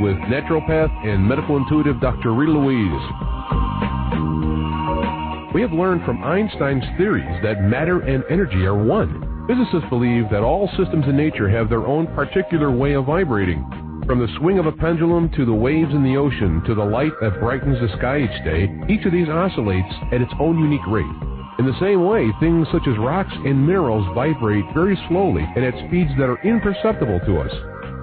with naturopath and medical intuitive Dr. Rita Louise. We have learned from Einstein's theories that matter and energy are one. Physicists believe that all systems in nature have their own particular way of vibrating. From the swing of a pendulum to the waves in the ocean to the light that brightens the sky each day, each of these oscillates at its own unique rate. In the same way, things such as rocks and minerals vibrate very slowly and at speeds that are imperceptible to us.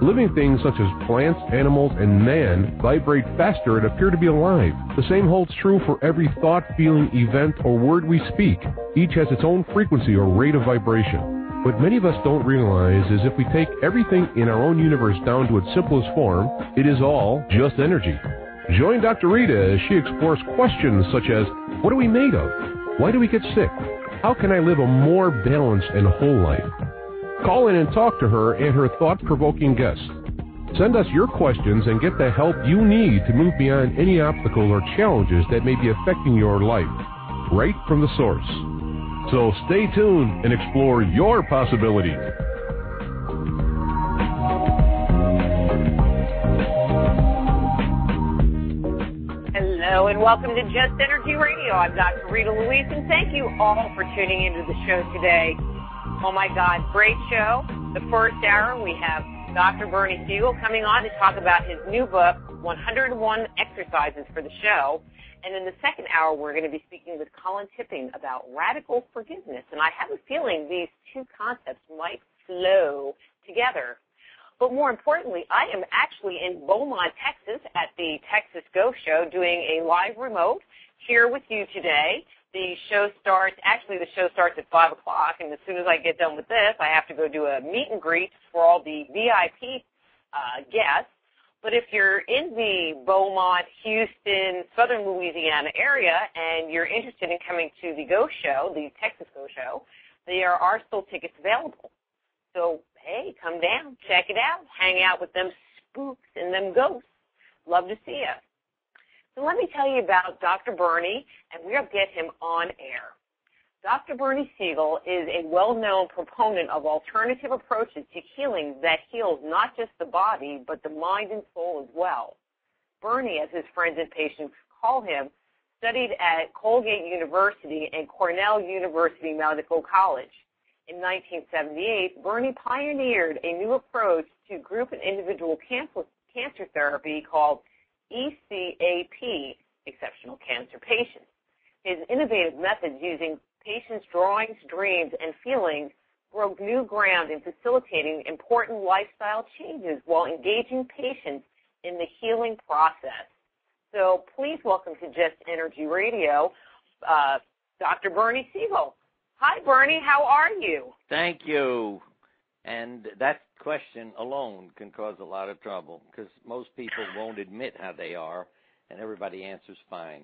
Living things such as plants, animals, and man vibrate faster and appear to be alive. The same holds true for every thought, feeling, event, or word we speak. Each has its own frequency or rate of vibration. What many of us don't realize is if we take everything in our own universe down to its simplest form, it is all just energy. Join Dr. Rita as she explores questions such as, what are we made of? Why do we get sick? How can I live a more balanced and whole life? Call in and talk to her and her thought-provoking guests. Send us your questions and get the help you need to move beyond any obstacles or challenges that may be affecting your life, right from the source. So stay tuned and explore your possibilities. Hello and welcome to Just Energy Radio. I'm Dr. Rita Louise, and thank you all for tuning into the show today. Oh my God, great show. The first hour we have Dr. Bernie Siegel coming on to talk about his new book, 101 Exercises for the Show. And in the second hour, we're going to be speaking with Colin Tipping about radical forgiveness. And I have a feeling these two concepts might flow together. But more importantly, I am actually in Beaumont, Texas at the Texas Go Show doing a live remote here with you today. The show starts at 5 o'clock. And as soon as I get done with this, I have to go do a meet and greet for all the VIP guests. But if you're in the Beaumont, Houston, southern Louisiana area, and you're interested in coming to the Go Show, the Texas Go Show, there are still tickets available. So, hey, come down, check it out, hang out with them spooks and them ghosts. Love to see you. So let me tell you about Dr. Bernie, and we'll get him on air. Dr. Bernie Siegel is a well-known proponent of alternative approaches to healing that heals not just the body, but the mind and soul as well. Bernie, as his friends and patients call him, studied at Colgate University and Cornell University Medical College. In 1978, Bernie pioneered a new approach to group and individual cancer therapy called ECAP, Exceptional Cancer Patients. His innovative methods using patients' drawings, dreams, and feelings broke new ground in facilitating important lifestyle changes while engaging patients in the healing process. So please welcome to Just Energy Radio, Dr. Bernie Siegel. Hi, Bernie. How are you? Thank you. And that question alone can cause a lot of trouble because most people won't admit how they are, and everybody answers fine.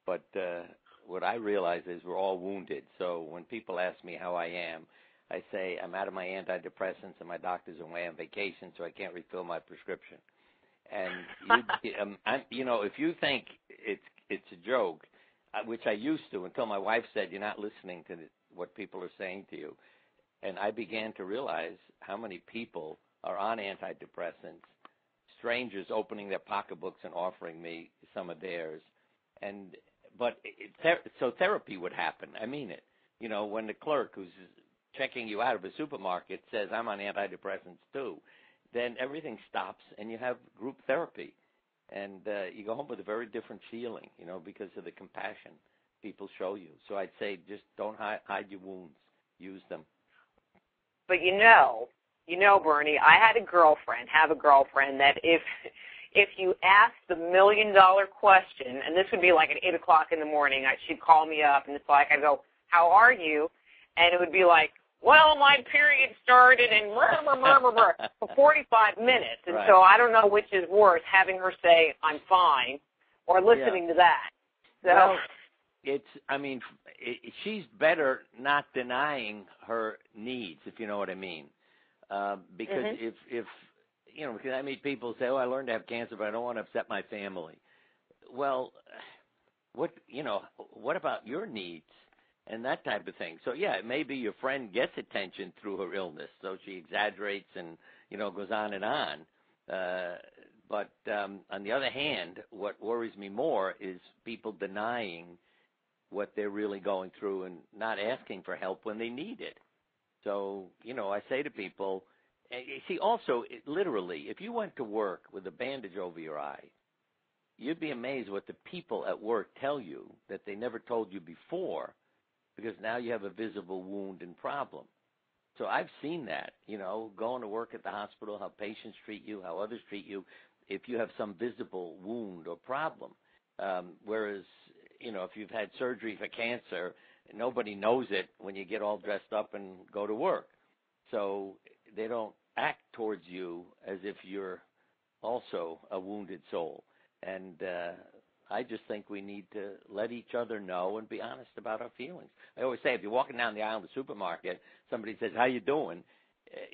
But what I realize is we're all wounded. So when people ask me how I am, I say I'm out of my antidepressants and my doctor's away on vacation, so I can't refill my prescription. And if you think it's a joke, which I used to until my wife said you're not listening to what people are saying to you, and I began to realize how many people are on antidepressants, strangers opening their pocketbooks and offering me some of theirs, so therapy would happen. I mean it. You know, when the clerk who's checking you out of a supermarket says, I'm on antidepressants too, then everything stops and you have group therapy. And you go home with a very different feeling, because of the compassion people show you. So I'd say just don't hide your wounds. Use them. But Bernie, I have a girlfriend that if you ask the $1 million question, and this would be like at 8 o'clock in the morning, she'd call me up, and it's like, I'd go, how are you? And it would be like, well, my period started in for 45 minutes. And right. So I don't know which is worse, having her say, I'm fine, or listening to that. So well, she's better not denying her needs, if you know what I mean. Because because I meet people say, I learned to have cancer, but I don't want to upset my family. Well, what about your needs and that type of thing? So, maybe your friend gets attention through her illness, so she exaggerates and, goes on and on. But on the other hand, what worries me more is people denying what they're really going through and not asking for help when they need it. So, I say to people, see, also, literally, if you went to work with a bandage over your eye, you'd be amazed what the people at work tell you that they never told you before, because now you have a visible wound and problem. So I've seen that, going to work at the hospital, how patients treat you, how others treat you, if you have some visible wound or problem. Whereas, if you've had surgery for cancer, nobody knows it when you get all dressed up and go to work. So they don't act towards you as if you're also a wounded soul. And I just think we need to let each other know and be honest about our feelings. I always say, if you're walking down the aisle in the supermarket, somebody says, "How you doing?"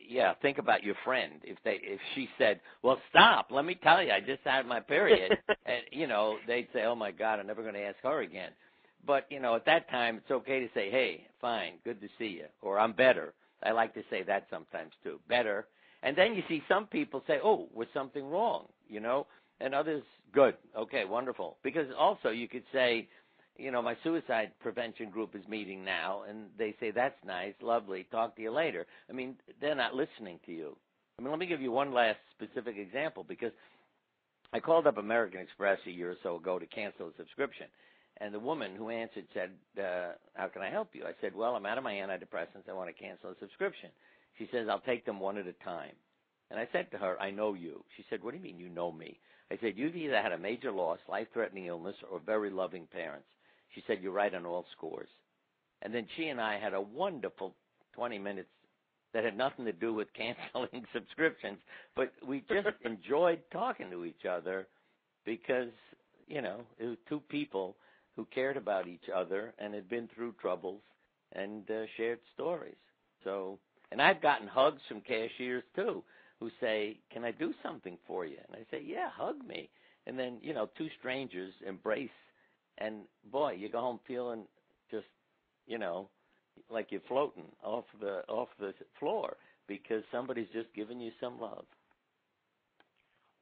Yeah, think about your friend. If she said, "Well, stop, let me tell you, I just had my period," and they'd say, "Oh my God, I'm never going to ask her again." But at that time, it's okay to say, "Hey, fine, good to see you," or "I'm better." I like to say that sometimes too, better. And then you see some people say, "Oh, was something wrong?" And others, "Good, okay, wonderful." Because also you could say, my suicide prevention group is meeting now, and they say, "That's nice, lovely, talk to you later." I mean, they're not listening to you. I mean, let me give you one last specific example, because I called up American Express a year or so ago to cancel a subscription, and the woman who answered said, "How can I help you?" I said, "Well, I'm out of my antidepressants. I want to cancel a subscription." She says, "I'll take them one at a time." And I said to her, "I know you." She said, "What do you mean you know me?" I said, "You've either had a major loss, life-threatening illness, or very loving parents." She said, "You're right on all scores." And then she and I had a wonderful 20 minutes that had nothing to do with canceling subscriptions, but we just enjoyed talking to each other because, it was two people who cared about each other and had been through troubles and shared stories. So, and I've gotten hugs from cashiers too, who say, "Can I do something for you?" And I say, "Yeah, hug me." And then, two strangers embrace, and boy, you go home feeling just, like you're floating off the floor because somebody's just giving you some love.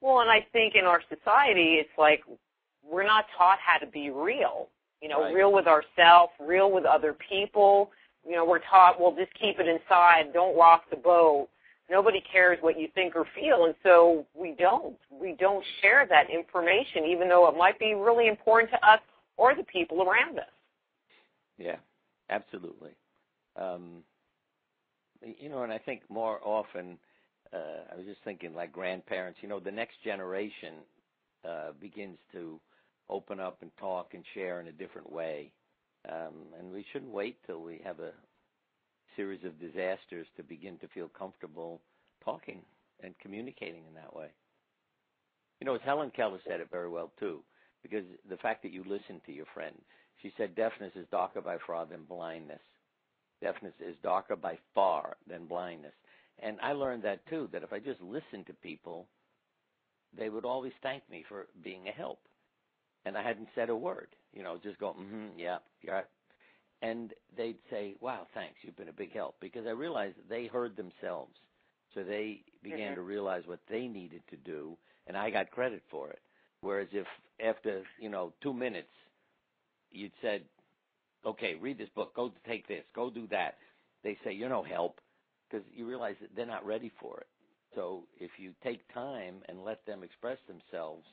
Well, and I think in our society, it's like we're not taught how to be real, Right. Real with ourselves, real with other people. We're taught, well, just keep it inside, don't rock the boat. Nobody cares what you think or feel, and so we don't share that information, even though it might be really important to us or the people around us. Yeah, absolutely. And I think more often, I was just thinking like grandparents, the next generation begins to open up and talk and share in a different way. And we shouldn't wait till we have a series of disasters to begin to feel comfortable talking and communicating in that way. As Helen Keller said it very well, too, because the fact that you listen to your friend, she said deafness is darker by far than blindness. Deafness is darker by far than blindness. And I learned that, too, that if I just listened to people, they would always thank me for being a help. And I hadn't said a word, just go, yeah. And they'd say, "Wow, thanks, you've been a big help," because I realized that they heard themselves. So they began to realize what they needed to do, and I got credit for it. Whereas if after, 2 minutes, you'd said, "Okay, read this book, go take this, go do that," they say, "You're no help," because you realize that they're not ready for it. So if you take time and let them express themselves,